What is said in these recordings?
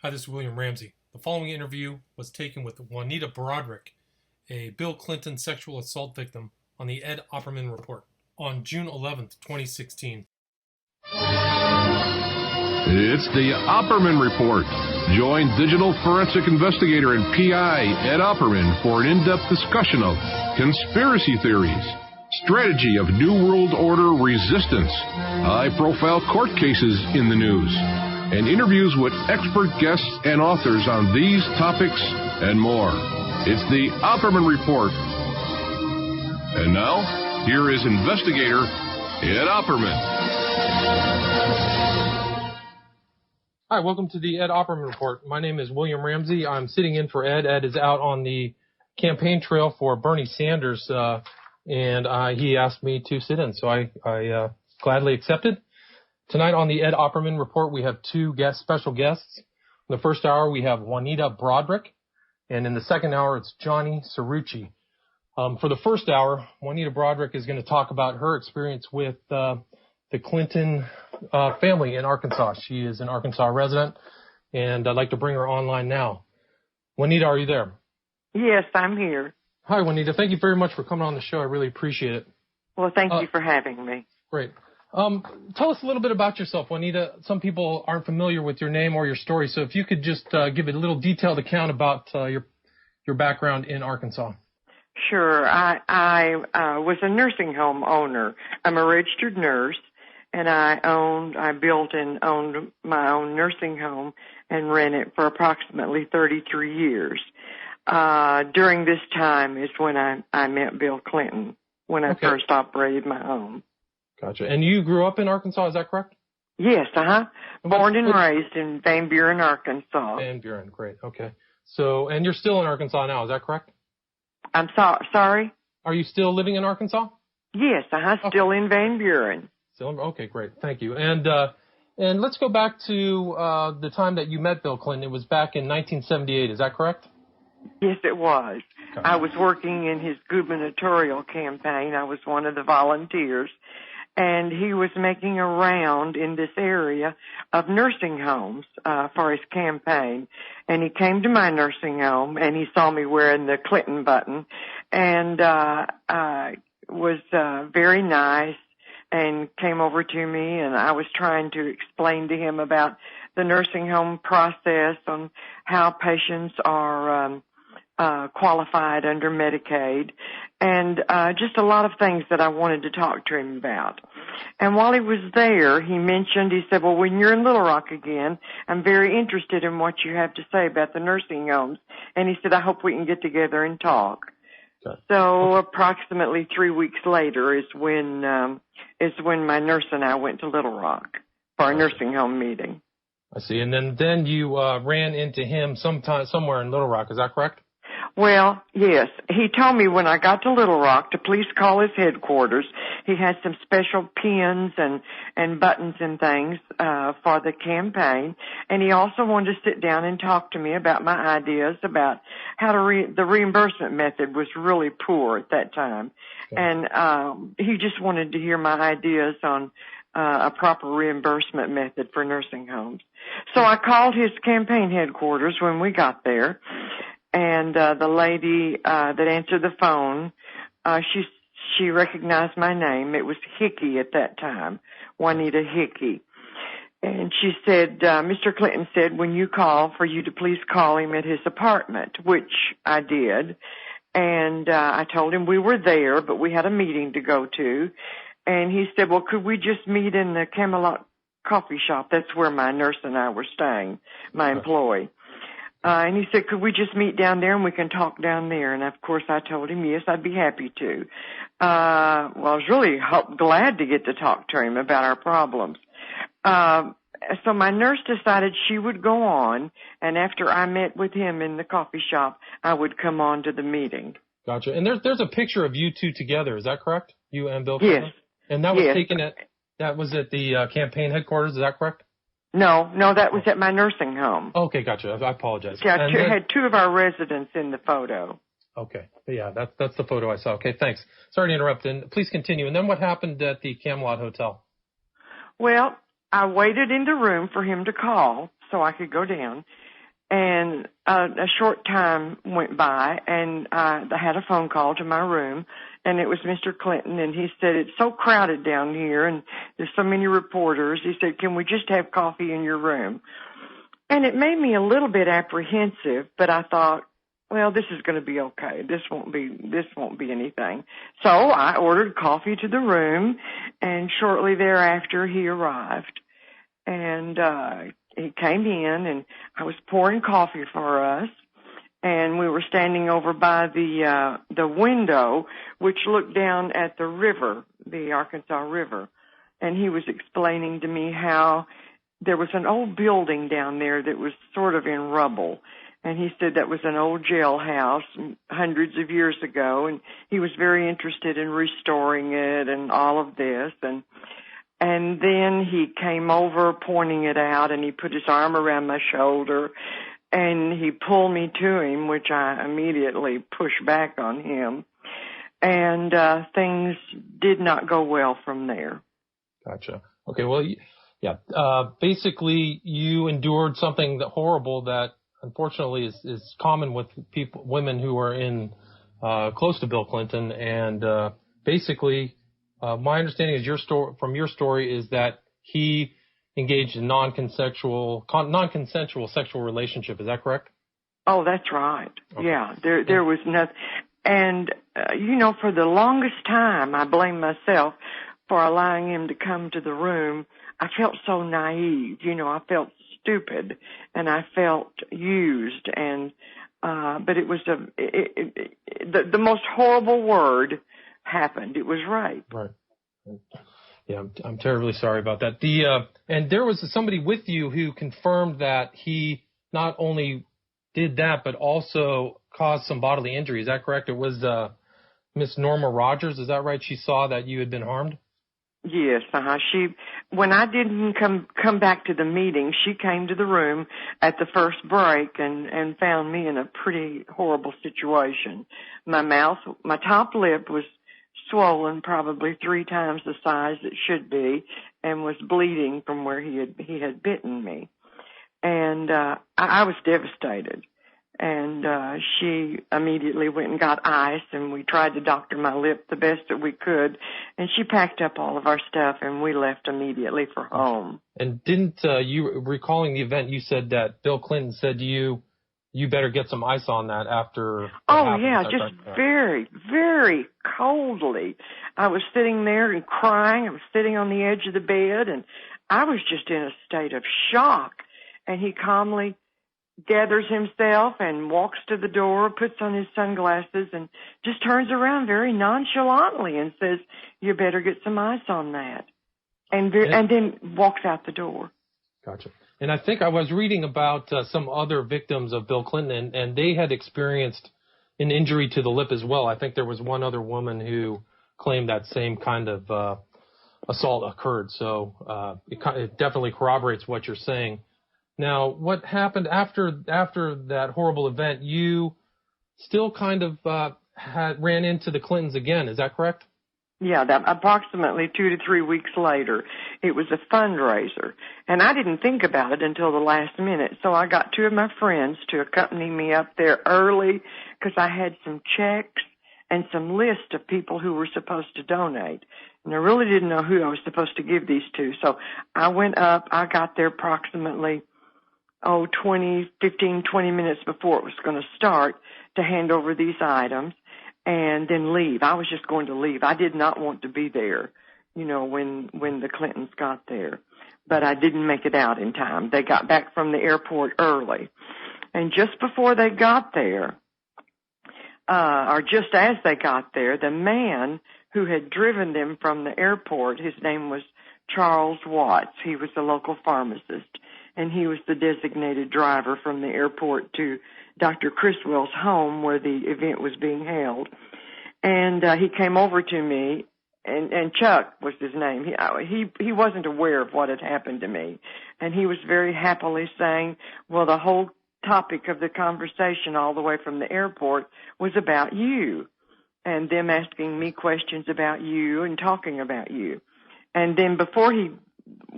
Hi, this is William Ramsey. The following interview was taken with Juanita Broaddrick, a Bill Clinton sexual assault victim, on the Ed Opperman Report on June 11th, 2016. It's the Opperman Report. Join digital forensic investigator and PI Ed Opperman for an in-depth discussion of conspiracy theories, strategy of New World Order resistance, high-profile court cases in the news, and interviews with expert guests and authors on these topics and more. It's the Opperman Report. And now, here is investigator Ed Opperman. Hi, welcome to the Ed Opperman Report. My name is William Ramsey. I'm sitting in for Ed. Ed is out on the campaign trail for Bernie Sanders, and he asked me to sit in, so I gladly accepted. Tonight on the Ed Opperman Report, we have two special guests. In the first hour, we have Juanita Broaddrick, and in the second hour, it's Johnny Cerrucci. For the first hour, Juanita Broaddrick is going to talk about her experience with the Clinton family in Arkansas. She is an Arkansas resident, and I'd like to bring her online now. Juanita, are you there? Yes, I'm here. Hi, Juanita. Thank you very much for coming on the show. I really appreciate it. Well, thank you for having me. Great. Tell us a little bit about yourself, Juanita. Some people aren't familiar with your name or your story, so if you could just give a little detailed account about your background in Arkansas. Sure. I was a nursing home owner. I'm a registered nurse, and I built and owned my own nursing home and ran it for approximately 33 years. During this time is when I met Bill Clinton, when I first operated my home. Gotcha. And you grew up in Arkansas, is that correct? Yes, Born and raised in Van Buren, Arkansas. Van Buren, great. Okay. So, and you're still in Arkansas now, is that correct? I'm sorry? Are you still living in Arkansas? Yes, still in Van Buren. Okay, great. Thank you. And let's go back to the time that you met Bill Clinton. It was back in 1978, is that correct? Yes, it was. Okay. I was working in his gubernatorial campaign. I was one of the volunteers. And he was making a round in this area of nursing homes for his campaign. And he came to my nursing home, and he saw me wearing the Clinton button, and was very nice and came over to me, and I was trying to explain to him about the nursing home process on how patients are qualified under Medicaid, and just a lot of things that I wanted to talk to him about. And while he was there, he said, well, when you're in Little Rock again, I'm very interested in what you have to say about the nursing homes. And he said, I hope we can get together and talk. Okay. So approximately 3 weeks later is when my nurse and I went to Little Rock for a nursing home meeting. I see. And then you ran into him somewhere in Little Rock. Is that correct? Well, yes. He told me when I got to Little Rock to please call his headquarters. He had some special pins and buttons and things for the campaign. And he also wanted to sit down and talk to me about my ideas about how the reimbursement method was really poor at that time. Okay. And he just wanted to hear my ideas on a proper reimbursement method for nursing homes. So I called his campaign headquarters when we got there. And the lady that answered the phone, she recognized my name. It was Hickey at that time, Juanita Hickey. And she said, Mr. Clinton said, when you call, for you to please call him at his apartment, which I did. And I told him we were there, but we had a meeting to go to. And he said, well, could we just meet in the Camelot coffee shop? That's where my nurse and I were staying, my employee. And he said, could we just meet down there and we can talk down there? And, of course, I told him, yes, I'd be happy to. Well, I was really glad to get to talk to him about our problems. So my nurse decided she would go on, and after I met with him in the coffee shop, I would come on to the meeting. Gotcha. And there's a picture of you two together. Is that correct? You and Bill Clinton? Yes. And that was taken at the campaign headquarters. Is that correct? No, that was at my nursing home. Okay, gotcha. I apologize. Yeah, I had two of our residents in the photo. Okay. Yeah, that's the photo I saw. Okay, thanks. Sorry to interrupt. And please continue. And then what happened at the Camelot Hotel? Well, I waited in the room for him to call so I could go down. And a short time went by, and I had a phone call to my room, and it was Mr. Clinton, and he said, it's so crowded down here, and there's so many reporters. He said, can we just have coffee in your room? And it made me a little bit apprehensive, but I thought, well, this is going to be okay. This won't be anything. So I ordered coffee to the room, and shortly thereafter he arrived. And he came in, and I was pouring coffee for us, and we were standing over by the window, which looked down at the river, the Arkansas River. And he was explaining to me how there was an old building down there that was sort of in rubble. And he said that was an old jailhouse hundreds of years ago, and he was very interested in restoring it and all of this. And then he came over pointing it out, and he put his arm around my shoulder, and he pulled me to him, which I immediately pushed back on him. And things did not go well from there. Gotcha. Okay, well, yeah. Basically, you endured something horrible that unfortunately is common with women who are in close to Bill Clinton, and basically, my understanding is from your story is that he engaged in non-consensual sexual relationship. Is that correct? Oh, that's right. Okay. Yeah, there was nothing. And, for the longest time, I blame myself for allowing him to come to the room. I felt so naive. I felt stupid, and I felt used. And but it was the most horrible word happened. It was rape. Right. Yeah, I'm terribly sorry about that. And there was somebody with you who confirmed that he not only did that, but also caused some bodily injury. Is that correct? It was Miss Norma Rogers. Is that right? She saw that you had been harmed? Yes, when I didn't come back to the meeting, she came to the room at the first break and found me in a pretty horrible situation. My top lip was swollen probably 3 times the size it should be, and was bleeding from where he had bitten me. And I was devastated. And she immediately went and got ice, and we tried to doctor my lip the best that we could. And she packed up all of our stuff, and we left immediately for home. And didn't you, recalling the event, you said that Bill Clinton said to you better get some ice on that after. Oh, yeah, just very, very coldly. I was sitting there and crying. I was sitting on the edge of the bed, and I was just in a state of shock. And he calmly gathers himself and walks to the door, puts on his sunglasses, and just turns around very nonchalantly and says, you better get some ice on that. And then walks out the door. Gotcha. And I think I was reading about some other victims of Bill Clinton, and they had experienced an injury to the lip as well. I think there was one other woman who claimed that same kind of assault occurred. So it definitely corroborates what you're saying. Now, what happened after that horrible event? You still kind of ran into the Clintons again. Is that correct? Yeah, approximately 2 to 3 weeks later. It was a fundraiser, and I didn't think about it until the last minute. So I got 2 of my friends to accompany me up there early because I had some checks and some lists of people who were supposed to donate. And I really didn't know who I was supposed to give these to. So I went up. I got there approximately 20 minutes before it was going to start to hand over these items and then leave. I was just going to leave. I did not want to be there, when the Clintons got there. But I didn't make it out in time. They got back from the airport early. And just before they got there, or just as they got there, the man who had driven them from the airport, his name was Charles Watts. He was a local pharmacist, and he was the designated driver from the airport to Dr. Criswell's home where the event was being held. And he came over to me, and Chuck was his name. He wasn't aware of what had happened to me, and he was very happily saying, well, the whole topic of the conversation all the way from the airport was about you, and them asking me questions about you and talking about you. And then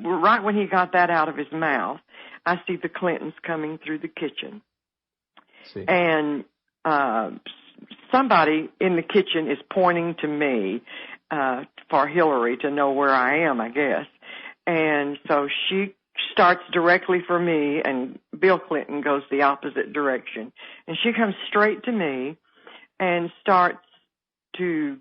right when he got that out of his mouth, I see the Clintons coming through the kitchen. See. And somebody in the kitchen is pointing to me for Hillary to know where I am, I guess. And so she starts directly for me, and Bill Clinton goes the opposite direction. And she comes straight to me and starts to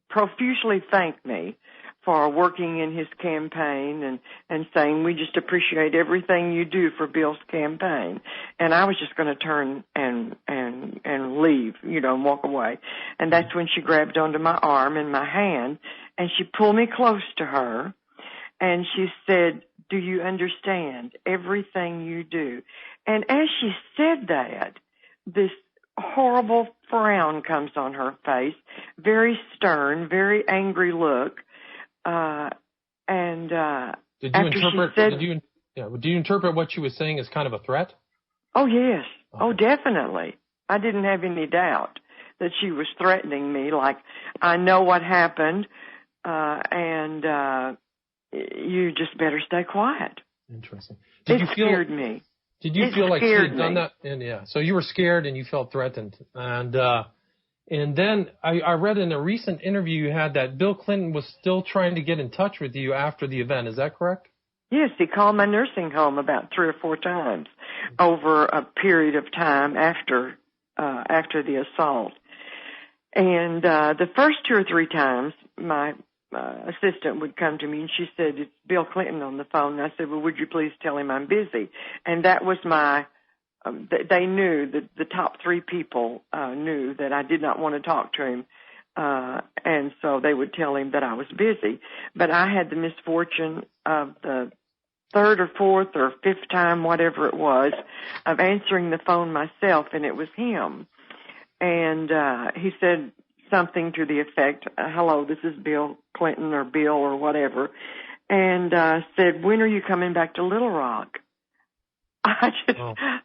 profusely thank me for working in his campaign and saying, we just appreciate everything you do for Bill's campaign. And I was just going to turn and leave, and walk away. And that's when she grabbed onto my arm and my hand, and she pulled me close to her, and she said, do you understand everything you do? And as she said that, this horrible frown comes on her face, very stern, very angry look. Do you interpret what she was saying as kind of a threat? Oh, yes. Okay. Oh, definitely. I didn't have any doubt that she was threatening me, like, I know what happened, and you just better stay quiet. Interesting. Scared me. Did you feel like she had done that? And so you were scared and you felt threatened. And then I read in a recent interview you had that Bill Clinton was still trying to get in touch with you after the event. Is that correct? Yes, he called my nursing home about 3 or 4 times over a period of time after the assault. And the first 2 or 3 times, my assistant would come to me and she said, it's Bill Clinton on the phone. And I said, well, would you please tell him I'm busy? And that was they knew that the top 3 people knew that I did not want to talk to him. And so they would tell him that I was busy. But I had the misfortune of the 3rd or 4th or 5th time, whatever it was, of answering the phone myself, and it was him. And he said something to the effect, hello, this is Bill Clinton or Bill or whatever, and said, when are you coming back to Little Rock?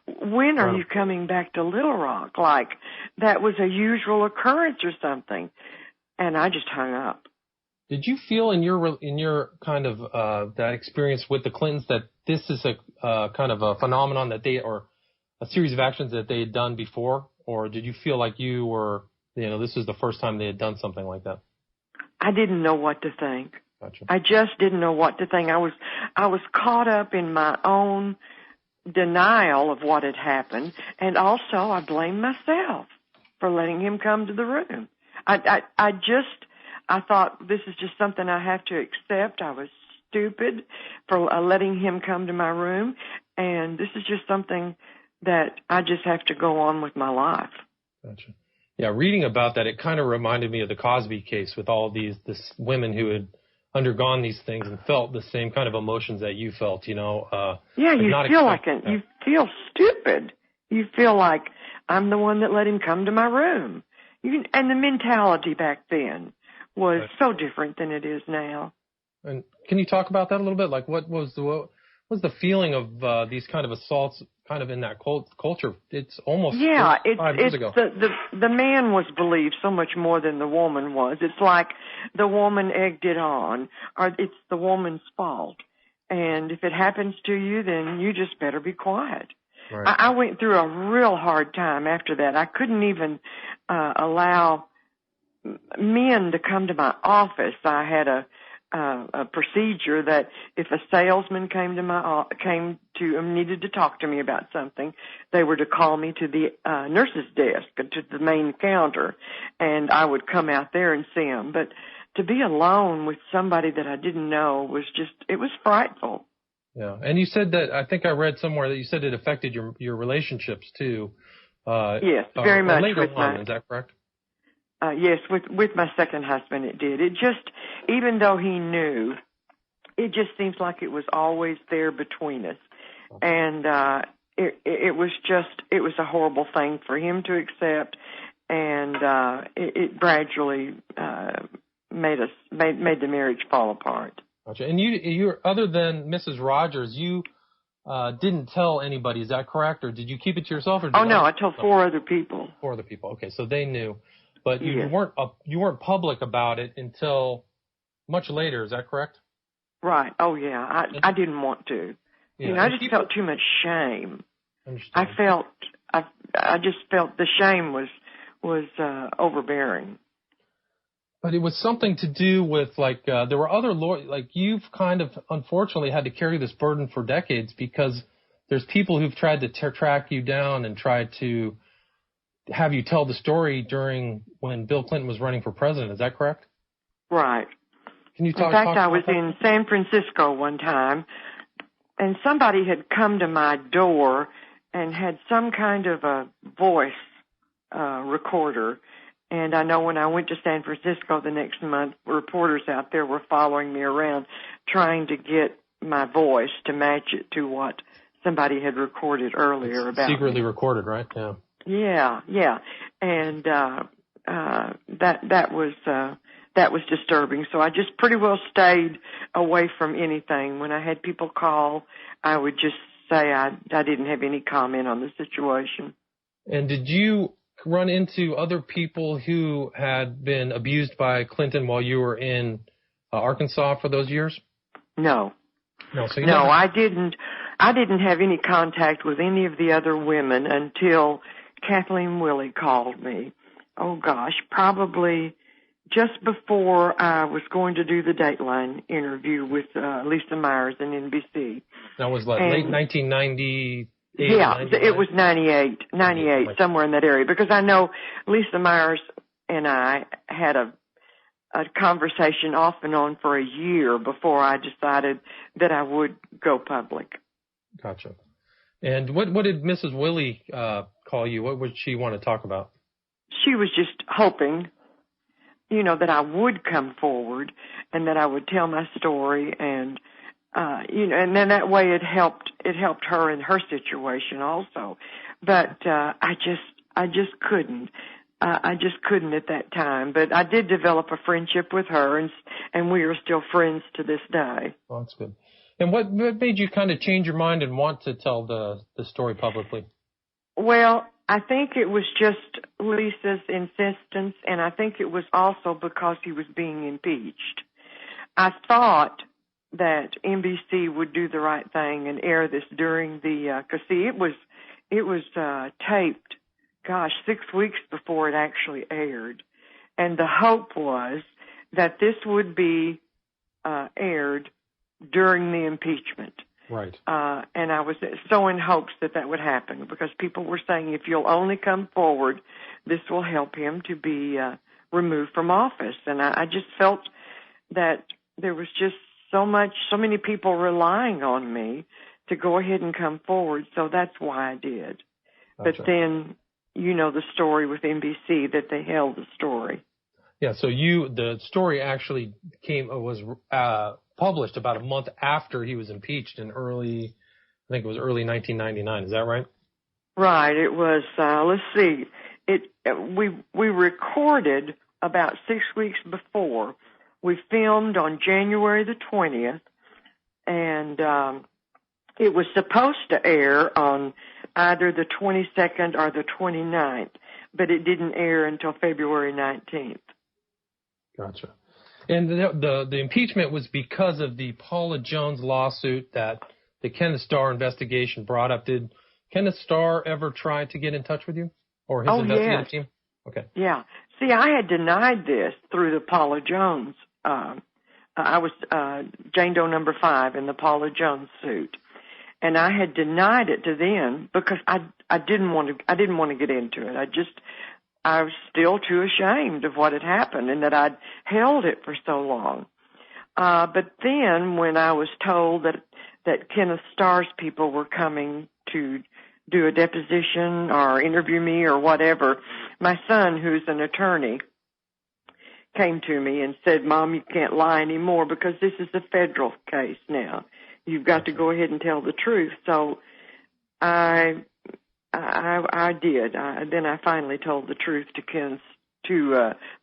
When are you coming back to Little Rock? Like that was a usual occurrence or something. And I just hung up. Did you feel in your kind of that experience with the Clintons that this is a kind of a phenomenon that or a series of actions that they had done before? Or did you feel like you were, this was the first time they had done something like that? I didn't know what to think. Gotcha. I just didn't know what to think. I was caught up in my own denial of what had happened, and also I blamed myself for letting him come to the room. I thought this is just something I have to accept. I was stupid for letting him come to my room, and this is just something that I just have to go on with my life. Gotcha. Yeah, reading about that, it kind of reminded me of the Cosby case with all these women who had undergone these things and felt the same kind of emotions that you felt, you feel stupid. You feel like I'm the one that let him come to my room. And the mentality back then was so different than it is now. And can you talk about that a little bit? Like what was the feeling of these kind of assaults kind of in that culture? It's almost 5 years ago. The man was believed so much more than the woman was. It's like the woman egged it on, or it's the woman's fault. And if it happens to you, then you just better be quiet. Right. I went through a real hard time after that. I couldn't even allow men to come to my office. I had a procedure that if a salesman needed to talk to me about something, they were to call me to the nurse's desk, to the main counter, and I would come out there and see them. But to be alone with somebody that I didn't know it was frightful. Yeah, and you said that, I think I read somewhere that you said it affected your relationships too. Yes, very much. Later on, is that correct? Yes, with my second husband it did. It just, even though he knew, it just seems like it was always there between us. And it was a horrible thing for him to accept, and it gradually made the marriage fall apart. Gotcha. And you other than Mrs. Rogers, you didn't tell anybody, is that correct? Or did you keep it to yourself? Or I told 4 other people. 4 other people. Okay, so they knew. But you weren't public about it until much later. Is that correct? Right. Oh yeah. I didn't want to. Yeah. I just felt too much shame. I just felt the shame was overbearing. But it was something to do with, like, there were other lawyers, like, you've kind of unfortunately had to carry this burden for decades because there's people who've tried to track you down and tried to have you tell the story during when Bill Clinton was running for president. Is that correct? Right. Can you talk? In fact, I was in San Francisco one time, and somebody had come to my door and had some kind of a voice recorder. And I know when I went to San Francisco the next month, reporters out there were following me around trying to get my voice to match it to what somebody had recorded earlier about secretly me. Recorded, right? Yeah. Yeah. And that was disturbing. So I just pretty well stayed away from anything. When I had people call, I would just say I didn't have any comment on the situation. And did you run into other people who had been abused by Clinton while you were in Arkansas for those years? No. No, I didn't have any contact with any of the other women until Kathleen Willey called me. Oh gosh, probably just before I was going to do the Dateline interview with Lisa Myers in NBC. That was like late 1990. Yeah, it was 98, somewhere in that area, because I know Lisa Myers and I had a conversation off and on for a year before I decided that I would go public. Gotcha. And what did Mrs. Willey call you? What would she want to talk about? She was just hoping, that I would come forward and that I would tell my story, and and then that way it helped her in her situation also. But I just couldn't. I just couldn't at that time. But I did develop a friendship with her, and we are still friends to this day. Oh, that's good. And what made you kind of change your mind and want to tell the story publicly? Well, I think it was just Lisa's insistence, and I think it was also because he was being impeached. I thought that NBC would do the right thing and air this during the, cause see, it was taped, 6 weeks before it actually aired. And the hope was that this would be, aired during the impeachment. Right. And I was so in hopes that would happen, because people were saying, if you'll only come forward, this will help him to be, removed from office. And I just felt that there was just so many people relying on me to go ahead and come forward, so that's why I did. Gotcha. But then, the story with NBC, that they held the story. Yeah, so the story actually was published about a month after he was impeached in early 1999. Is that right? Right. It was, let's see, we recorded about 6 weeks before. We filmed on January the 20th, and it was supposed to air on either the 22nd or the 29th, but it didn't air until February 19th. Gotcha. And the impeachment was because of the Paula Jones lawsuit that the Kenneth Starr investigation brought up. Did Kenneth Starr ever try to get in touch with you or his investigative team? Okay. Yeah. See, I had denied this through the Paula Jones. I was Jane Doe number 5 in the Paula Jones suit, and I had denied it to them because I didn't want to get into it. I was still too ashamed of what had happened and that I'd held it for so long. But then when I was told that Kenneth Starr's people were coming to do a deposition or interview me or whatever, my son, who's an attorney, came to me and said, Mom, you can't lie anymore because this is a federal case now. You've got to go ahead and tell the truth. So I did. Then I finally told the truth to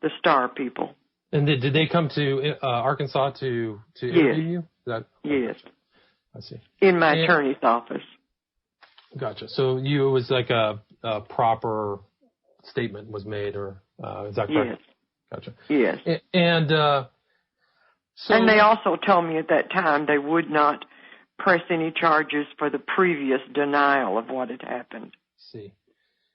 the Starr people. And did they come to Arkansas to interview you? Yes. I see. In my attorney's office. Gotcha. So it was like a proper statement was made, or is that correct? Yes. Gotcha. Yes. And they also told me at that time they would not press any charges for the previous denial of what had happened. See.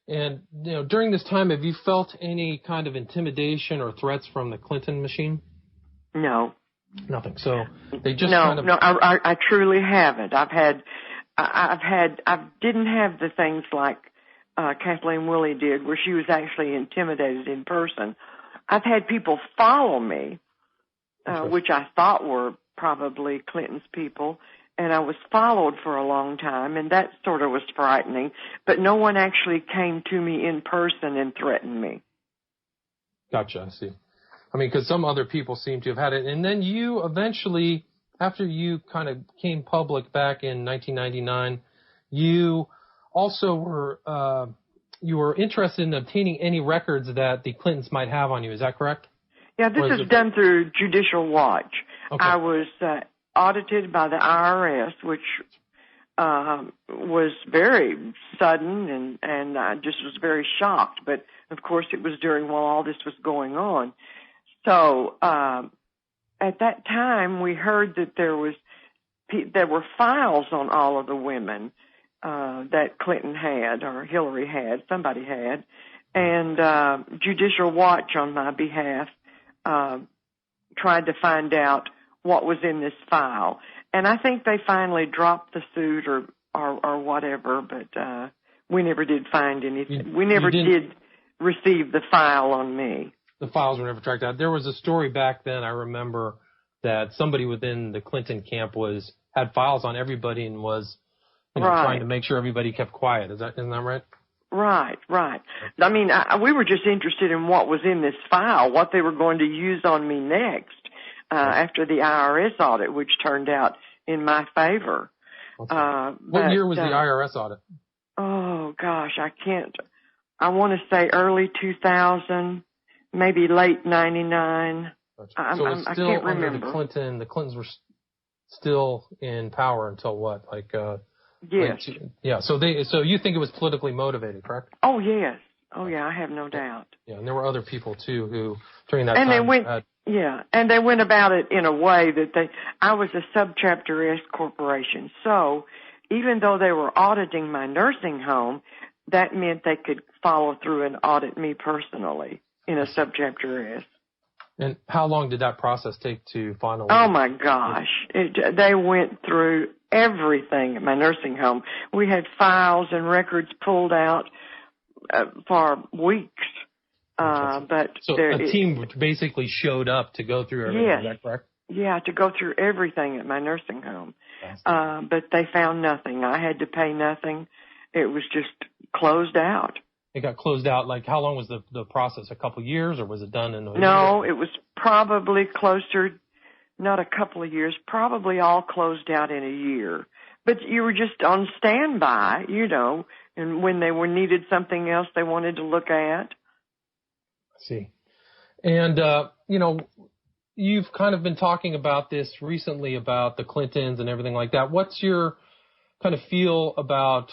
And, during this time, have you felt any kind of intimidation or threats from the Clinton machine? No. Nothing. So they just No, I truly haven't. I didn't have the things like Kathleen Woolley did, where she was actually intimidated in person. I've had people follow me, which I thought were probably Clinton's people, and I was followed for a long time, and that sort of was frightening. But no one actually came to me in person and threatened me. Gotcha, I see. I mean, because some other people seem to have had it. And then you eventually, after you kind of came public back in 1999, you also were interested in obtaining any records that the Clintons might have on you. Is that correct? Yeah, this is done through Judicial Watch. Okay. I was audited by the IRS, which was very sudden, and I just was very shocked. But, of course, it was during while all this was going on. So at that time, we heard that there were files on all of the women that Clinton had, or Hillary had, somebody had, and Judicial Watch on my behalf tried to find out what was in this file. And I think they finally dropped the suit or whatever, but we never did find anything. We never did receive the file on me. The files were never tracked out. There was a story back then, I remember, that somebody within the Clinton camp had files on everybody and was trying to make sure everybody kept quiet. Isn't that right? Right. I mean, we were just interested in what was in this file, what they were going to use on me next after the IRS audit, which turned out in my favor. What year was the IRS audit? Oh, gosh, I want to say early 2000, maybe late 99. Gotcha. So it's still I can't remember. Under the Clintons were still in power until what? Yes. So you think it was politically motivated, correct? Oh, yes. Oh, yeah, I have no doubt. Yeah, and there were other people, too, who during that time... And they went about it in a way that I was a subchapter S corporation. So even though they were auditing my nursing home, that meant they could follow through and audit me personally in a subchapter S. And how long did that process take to finally? Oh, my gosh. They went through everything at my nursing home. We had files and records pulled out for weeks. So a team basically showed up to go through everything, is that correct? Yeah, to go through everything at my nursing home. But they found nothing. I had to pay nothing. It was just closed out. It got closed out. How long was the process? A couple of years, or was it done in a year? No, it was probably closer, not a couple of years, probably all closed out in a year. But you were just on standby, and when they needed something else they wanted to look at. I see. And, you've kind of been talking about this recently about the Clintons and everything like that. What's your kind of feel about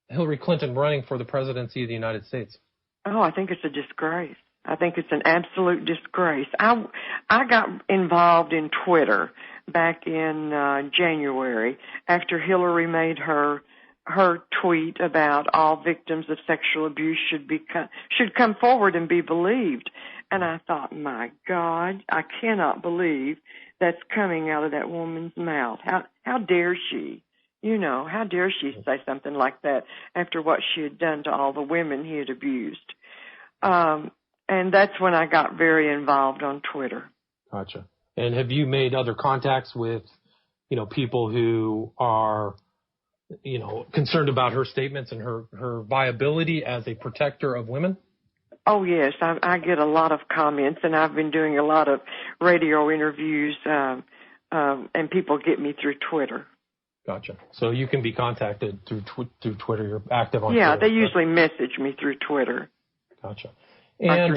Hillary Clinton running for the presidency of the United States? Oh, I think it's a disgrace. I think it's an absolute disgrace. I got involved in Twitter back in January after Hillary made her tweet about all victims of sexual abuse should come forward and be believed. And I thought, my God, I cannot believe that's coming out of that woman's mouth. How dare she? How dare she say something like that after what she had done to all the women he had abused? And that's when I got very involved on Twitter. Gotcha. And have you made other contacts with, people who are, concerned about her statements and her viability as a protector of women? Oh, yes. I get a lot of comments, and I've been doing a lot of radio interviews, and people get me through Twitter. Gotcha. So you can be contacted through Twitter. You're active on Twitter. Yeah, they usually message me through Twitter. Gotcha. And,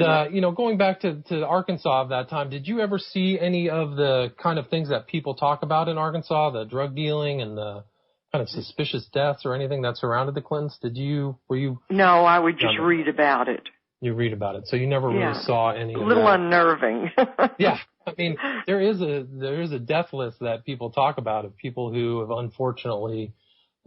going back to Arkansas of that time, did you ever see any of the kind of things that people talk about in Arkansas, the drug dealing and the kind of suspicious deaths or anything that surrounded the Clintons? Were you? No, I would just read about it. You read about it. So you never really saw any of that. A little unnerving. Yeah. I mean, there is a death list that people talk about of people who have unfortunately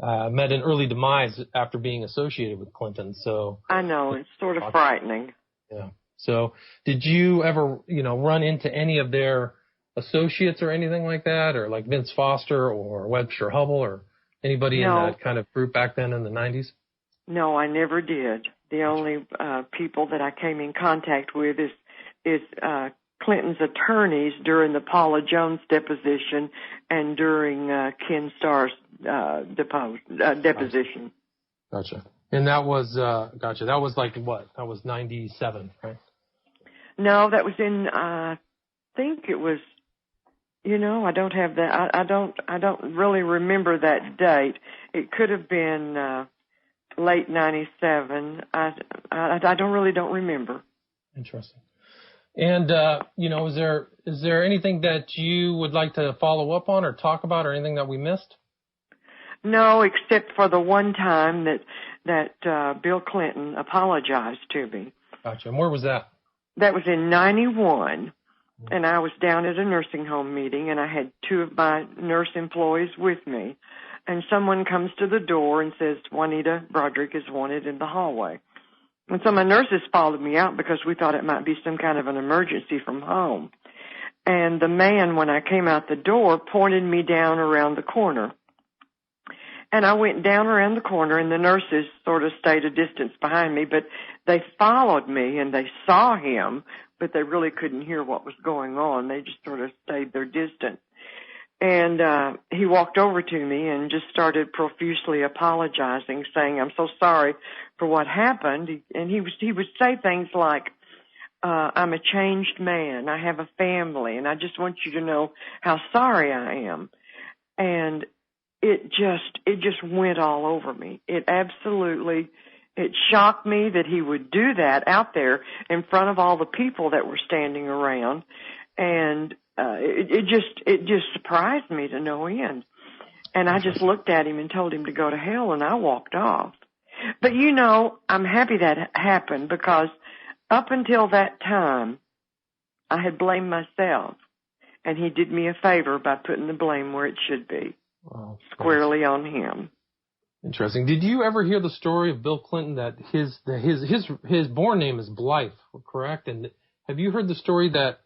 met an early demise after being associated with Clinton. So I know, it's sort of frightening. Yeah. So did you ever, run into any of their associates or anything like that, or like Vince Foster or Webster Hubble or anybody in that kind of group back then in the 90s? No, I never did. The only people that I came in contact with is Clinton's attorneys during the Paula Jones deposition and during Ken Starr's deposition. Gotcha. And that was That was like what? That was 97, right? No, that was in. I think it was. I don't have that. I don't really remember that date. It could have been late 97. I don't remember. Interesting. And is there anything that you would like to follow up on or talk about, or anything that we missed? No, except for the one time that Bill Clinton apologized to me. Gotcha. And where was that? That was in 91, and I was down at a nursing home meeting, and I had two of my nurse employees with me, and someone comes to the door and says, Juanita Broaddrick is wanted in the hallway. And so my nurses followed me out because we thought it might be some kind of an emergency from home. And the man, when I came out the door, pointed me down around the corner. And I went down around the corner, and the nurses sort of stayed a distance behind me, but they followed me, and they saw him, but they really couldn't hear what was going on. They just sort of stayed their distance. And he walked over to me and just started profusely apologizing, saying, I'm so sorry for what happened. And he would say things like, I'm a changed man. I have a family, and I just want you to know how sorry I am. And it just went all over me. It shocked me that he would do that out there in front of all the people that were standing around. And it just surprised me to no end. And I just looked at him and told him to go to hell, and I walked off. But I'm happy that happened, because up until that time, I had blamed myself, and he did me a favor by putting the blame where it should be. Wow, squarely on him. Interesting. Did you ever hear the story of Bill Clinton that his born name is Blythe, correct? And have you heard the story that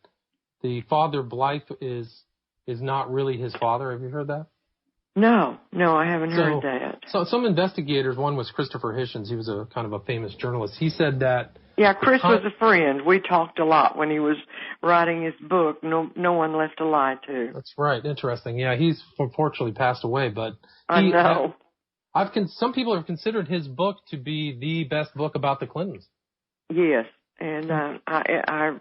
the father Blythe is not really his father? Have you heard that? No, I haven't heard that. So some investigators, one was Christopher Hitchens. He was a kind of a famous journalist. He said that. Yeah, Chris was a friend. We talked a lot when he was writing his book. No one left a lie to. That's right. Interesting. Yeah, he's unfortunately passed away, but I know. Some people have considered his book to be the best book about the Clintons. Yes, and I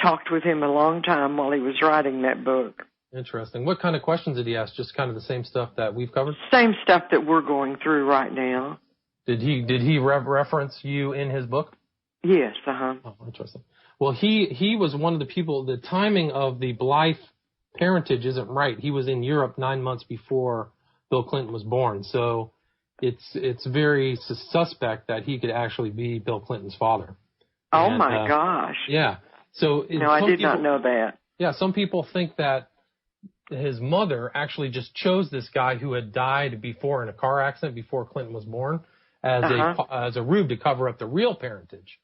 talked with him a long time while he was writing that book. Interesting. What kind of questions did he ask? Just kind of the same stuff that we've covered? Same stuff that we're going through right now. Did he reference you in his book? Yes, uh-huh. Oh, interesting. Well, he was one of the people, the timing of the Blythe parentage isn't right. He was in Europe 9 months before Bill Clinton was born. So it's very suspect that he could actually be Bill Clinton's father. Oh, my gosh. Yeah. So I did not know that. Yeah, some people think that his mother actually just chose this guy who had died before in a car accident before Clinton was born as a ruse to cover up the real parentage.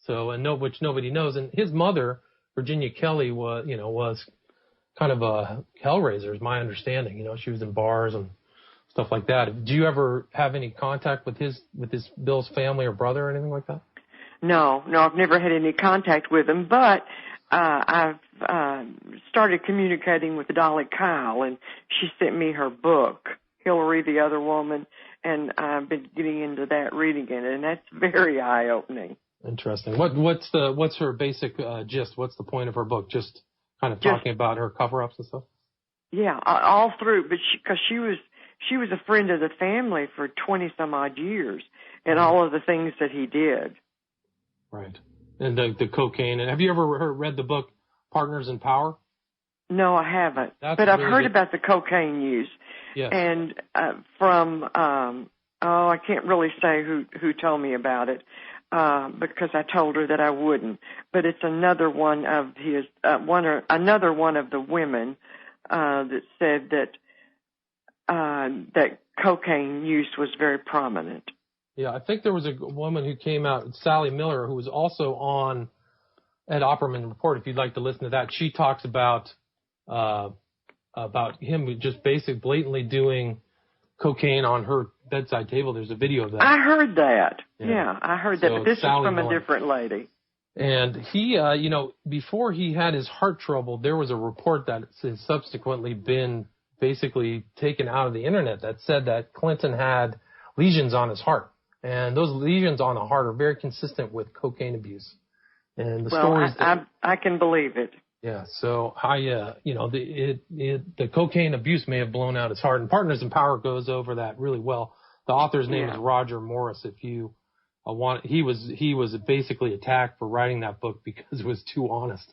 So, which nobody knows. And his mother, Virginia Kelly, was kind of a hellraiser, is my understanding. She was in bars and stuff like that. Do you ever have any contact with his Bill's family or brother or anything like that? No, I've never had any contact with him, but I've started communicating with Dolly Kyle, and she sent me her book, Hillary the Other Woman, and I've been getting into that, reading it, and that's very eye-opening. Interesting. What's her basic gist? What's the point of her book? Just kind of talking about her cover-ups and stuff? Yeah, all through, but because she was a friend of the family for 20-some-odd years, and all of the things that he did. Right. And the cocaine. And have you ever read the book Partners in Power? No, I haven't. But I've heard about the cocaine use. Yes. And from I can't really say who told me about it. because I told her that I wouldn't. But it's another one of his, another one of the women, that said that cocaine use was very prominent. Yeah, I think there was a woman who came out, Sally Miller, who was also on Ed Opperman Report. If you'd like to listen to that, she talks about him just blatantly doing cocaine on her bedside table. There's a video of that. I heard that. Yeah, I heard that. But this is from a different lady. And he, before he had his heart trouble, there was a report that has subsequently been basically taken out of the internet that said that Clinton had lesions on his heart. And those lesions on the heart are very consistent with cocaine abuse. And the stories I can believe it. Yeah, so the cocaine abuse may have blown out his heart. And Partners in Power goes over that really well. The author's name is Roger Morris. If you he was basically attacked for writing that book because it was too honest.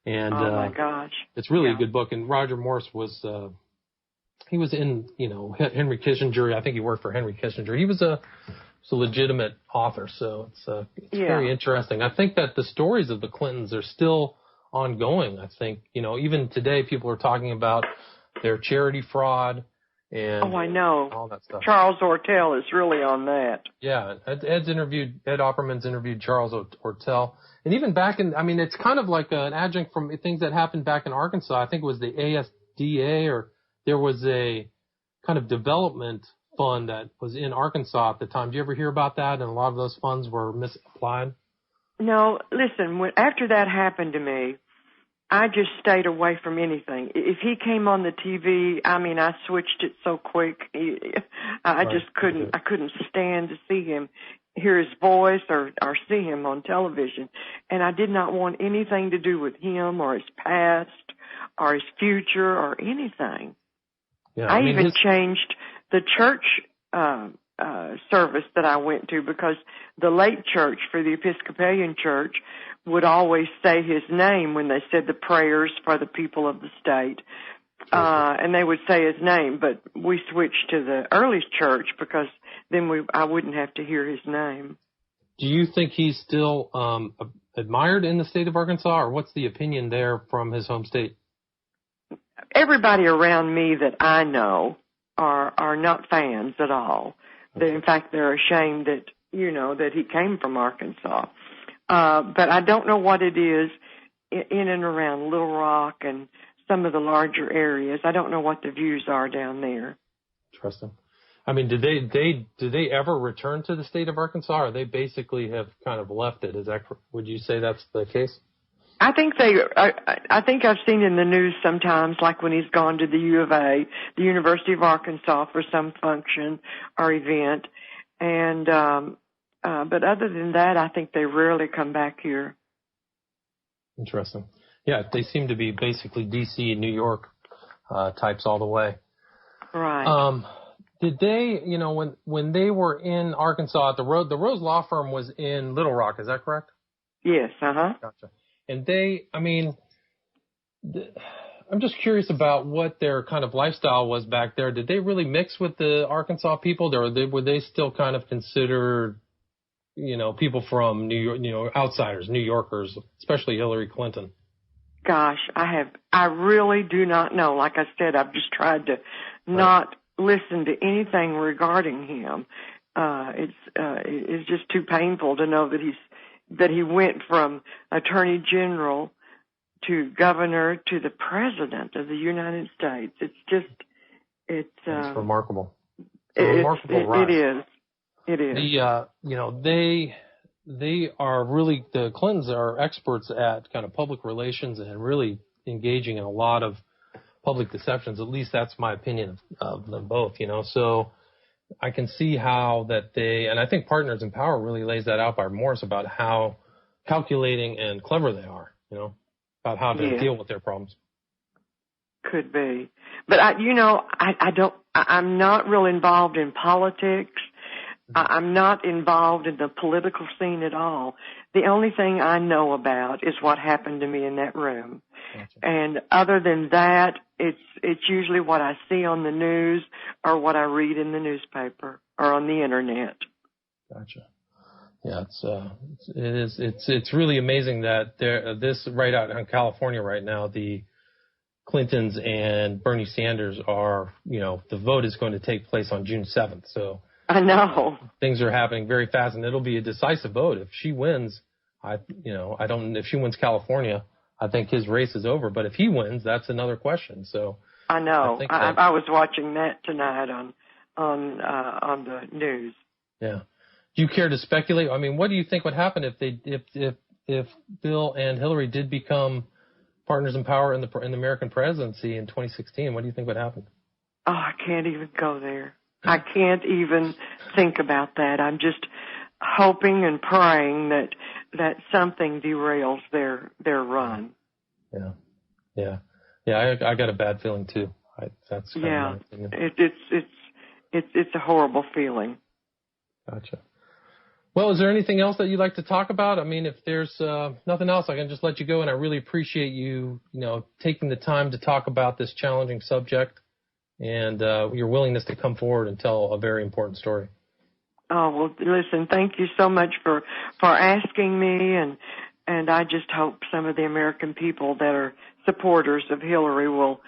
And oh my gosh, it's really a good book. And Roger Morris was he was in Henry Kissinger. I think he worked for Henry Kissinger. He was a legitimate author, so it's very interesting. I think that the stories of the Clintons are still ongoing. I think, even today people are talking about their charity fraud and I know. All that stuff. Charles Ortel is really on that. Yeah, Ed Opperman's interviewed Charles Ortel. And even back it's kind of like an adjunct from things that happened back in Arkansas. I think it was the ASDA, or there was a kind of development fund that was in Arkansas at the time. Did you ever hear about that? And a lot of those funds were misapplied? No, listen, after that happened to me, I just stayed away from anything. If he came on the TV, I switched it so quick. I just couldn't, I couldn't stand to see him, hear his voice or see him on television. And I did not want anything to do with him or his past or his future or anything. Yeah, I even changed the church, service that I went to, because the late church for the Episcopalian Church would always say his name when they said the prayers for the people of the state. And they would say his name, but we switched to the early church because then I wouldn't have to hear his name. Do you think he's still admired in the state of Arkansas, or what's the opinion there from his home state? Everybody around me that I know are not fans at all. Okay. In fact, they're ashamed that he came from Arkansas. But I don't know what it is in and around Little Rock and some of the larger areas. I don't know what the views are down there. Interesting. Did they ever return to the state of Arkansas, or they basically have kind of left it? Would you say that's the case? I think I've seen in the news sometimes, like when he's gone to the U of A, the University of Arkansas, for some function or event. And, but other than that, I think they rarely come back here. Interesting. Yeah, they seem to be basically D.C. and New York, types all the way. Right. Did they, when they were in Arkansas at the Rose Law Firm was in Little Rock, is that correct? Yes, Gotcha. And I'm just curious about what their kind of lifestyle was back there. Did they really mix with the Arkansas people, or were they still kind of considered, people from New York, outsiders, New Yorkers, especially Hillary Clinton? Gosh, I really do not know. Like I said, I've just tried to not listen to anything regarding him. It's just too painful to know that he went from Attorney General to Governor to the President of the United States. It's remarkable. It's a remarkable rise. It is. They are really, the Clintons are experts at kind of public relations and really engaging in a lot of public deceptions. At least that's my opinion of them both, So I can see how and I think Partners in Power really lays that out by Morris about how calculating and clever they are, about how to deal with their problems. Could be. But I'm not real involved in politics. I'm not involved in the political scene at all. The only thing I know about is what happened to me in that room. Gotcha. And other than that, it's usually what I see on the news or what I read in the newspaper or on the internet. Gotcha. Yeah, it's really amazing that this right out in California right now, the Clintons and Bernie Sanders are, the vote is going to take place on June 7th. So I know. Things are happening very fast, and it'll be a decisive vote. If she wins, if she wins California, I think his race is over. But if he wins, that's another question. So I know. I was watching that tonight on the news. Yeah. Do you care to speculate? I mean, what do you think would happen if Bill and Hillary did become partners in power in the American presidency in 2016? What do you think would happen? Oh, I can't even go there. I can't even think about that. I'm just hoping and praying that something derails their run. Yeah. I got a bad feeling too. That's kind of my opinion. It's a horrible feeling. Gotcha. Well, is there anything else that you'd like to talk about? I mean, if there's nothing else, I can just let you go. And I really appreciate you, taking the time to talk about this challenging subject and your willingness to come forward and tell a very important story. Oh, well, listen, thank you so much for asking me. And I just hope some of the American people that are supporters of Hillary will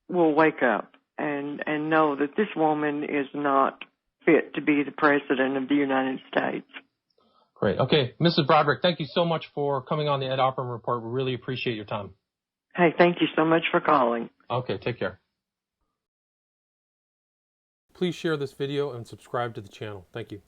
wake up and know that this woman is not fit to be the president of the United States. Great. Okay, Mrs. Broaddrick, thank you so much for coming on the Ed Opperman Report. We really appreciate your time. Hey, thank you so much for calling. Okay, take care. Please share this video and subscribe to the channel. Thank you.